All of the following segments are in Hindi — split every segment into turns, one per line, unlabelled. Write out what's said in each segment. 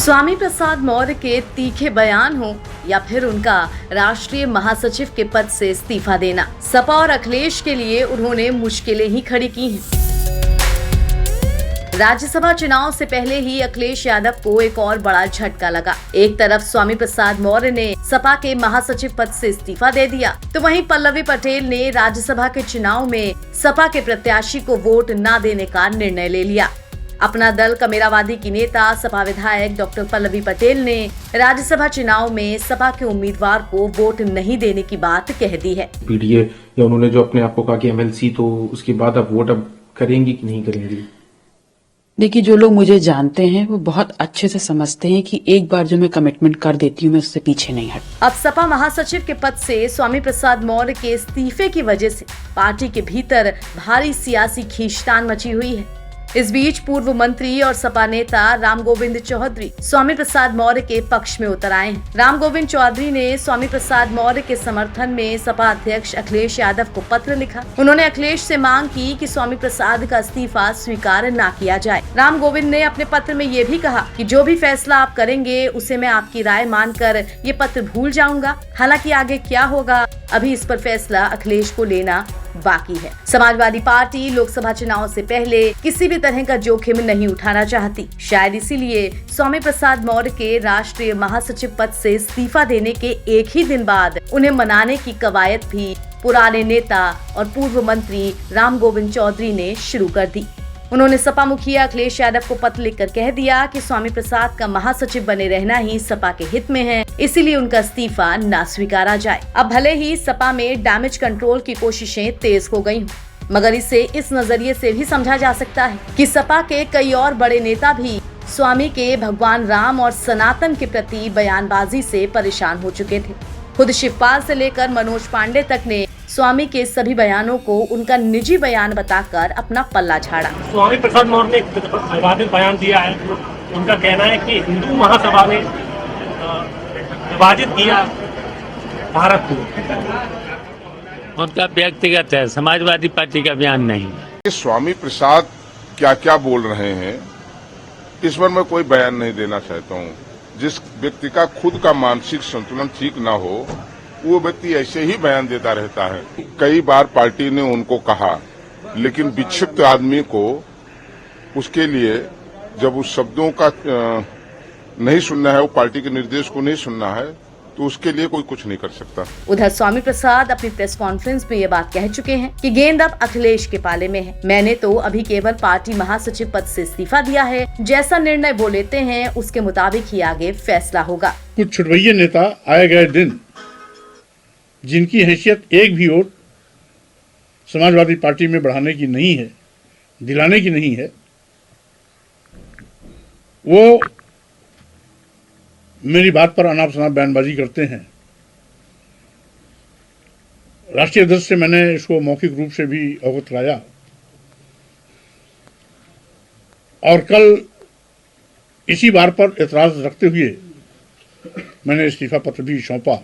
स्वामी प्रसाद मौर्य के तीखे बयान हो या फिर उनका राष्ट्रीय महासचिव के पद से इस्तीफा देना, सपा और अखिलेश के लिए उन्होंने मुश्किलें ही खड़ी की हैं। राज्यसभा चुनाव से पहले ही अखिलेश यादव को एक और बड़ा झटका लगा। एक तरफ स्वामी प्रसाद मौर्य ने सपा के महासचिव पद से इस्तीफा दे दिया, तो वहीं पल्लवी पटेल ने राज्यसभा के चुनाव में सपा के प्रत्याशी को वोट न देने का निर्णय ले लिया। अपना दल कमेरावादी की नेता सपा विधायक डॉक्टर पल्लवी पटेल ने राज्यसभा चुनाव में सपा के उम्मीदवार को वोट नहीं देने की बात कह दी है।
पीडीए या उन्होंने जो अपने आप को कहा कि एमएलसी, तो उसके बाद अब वोट अब करेंगी कि नहीं करेंगी?
देखिए, जो लोग मुझे जानते हैं वो बहुत अच्छे से समझते हैं कि एक बार जो मैं कमिटमेंट कर देती हूँ मैं उससे पीछे नहीं हट।
अब सपा महासचिव के पद से स्वामी प्रसाद मौर्य के इस्तीफे की वजह से पार्टी के भीतर भारी सियासी खींचतान मची हुई है। इस बीच पूर्व मंत्री और सपा नेता राम गोविंद चौधरी स्वामी प्रसाद मौर्य के पक्ष में उतर आए हैं। राम गोविंद चौधरी ने स्वामी प्रसाद मौर्य के समर्थन में सपा अध्यक्ष अखिलेश यादव को पत्र लिखा। उन्होंने अखिलेश से मांग की कि स्वामी प्रसाद का इस्तीफा स्वीकार न किया जाए। राम गोविंद ने अपने पत्र में ये भी कहा कि जो भी फैसला आप करेंगे उसे मैं आपकी राय मानकर ये पत्र भूल जाऊंगा। हालांकि आगे क्या होगा अभी इस पर फैसला अखिलेश को लेना बाकी है। समाजवादी पार्टी लोकसभा चुनाव से पहले किसी भी तरह का जोखिम नहीं उठाना चाहती। शायद इसीलिए स्वामी प्रसाद मौर्य के राष्ट्रीय महासचिव पद से इस्तीफा देने के एक ही दिन बाद उन्हें मनाने की कवायद भी पुराने नेता और पूर्व मंत्री राम गोविंद चौधरी ने शुरू कर दी। उन्होंने सपा मुखिया अखिलेश यादव को पत्र लिखकर कह दिया कि स्वामी प्रसाद का महासचिव बने रहना ही सपा के हित में है, इसीलिए उनका इस्तीफा न स्वीकारा जाए। अब भले ही सपा में डैमेज कंट्रोल की कोशिशें तेज हो गई हों, मगर इसे इस नजरिए से भी समझा जा सकता है कि सपा के कई और बड़े नेता भी स्वामी के भगवान राम और सनातन के प्रति बयानबाजी से परेशान हो चुके थे। खुद शिवपाल से लेकर मनोज पांडे तक ने स्वामी के सभी बयानों को उनका निजी बयान बताकर अपना पल्ला झाड़ा।
स्वामी प्रसाद मौर्य ने एक विवादित बयान दिया है। उनका कहना है कि हिंदू महासभा ने विभाजित किया भारत को।
उनका व्यक्तिगत है, समाजवादी पार्टी का बयान नहीं।
स्वामी प्रसाद क्या क्या बोल रहे हैं इस पर मैं कोई बयान नहीं देना चाहता हूं। जिस व्यक्ति का खुद का मानसिक संतुलन ठीक ना हो वो व्यक्ति ऐसे ही बयान देता रहता है। कई बार पार्टी ने उनको कहा, लेकिन विक्षिप्त आदमी को उसके लिए जब उस शब्दों का नहीं सुनना है, वो पार्टी के निर्देश को नहीं सुनना है, तो उसके लिए कोई कुछ नहीं कर सकता।
उधर स्वामी प्रसाद अपनी प्रेस कॉन्फ्रेंस में ये बात कह चुके हैं कि गेंद अब अखिलेश के पाले में है। मैंने तो अभी केवल पार्टी महासचिव पद से इस्तीफा दिया है। जैसा निर्णय वो लेते हैं उसके मुताबिक ही आगे फैसला होगा।
कुछ छुटवैये नेता आए गए दिन जिनकी हैसियत एक भी वोट समाजवादी पार्टी में बढ़ाने की नहीं है, दिलाने की नहीं है, वो मेरी बात पर अनाप शनाप बयानबाजी करते हैं। राष्ट्रीय अध्यक्ष से मैंने इसको मौखिक रूप से भी अवगत कराया और कल इसी बार पर एतराज रखते हुए मैंने इस्तीफा पत्र भी सौंपा।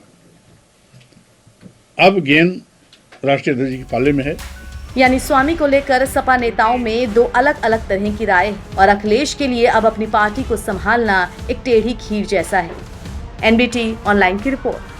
अब गेंद राष्ट्रीय अध्यक्ष के पाले में है।
यानी स्वामी को लेकर सपा नेताओं में दो अलग अलग तरह की राय और अखिलेश के लिए अब अपनी पार्टी को संभालना एक टेढ़ी खीर जैसा है। एनबीटी ऑनलाइन की रिपोर्ट।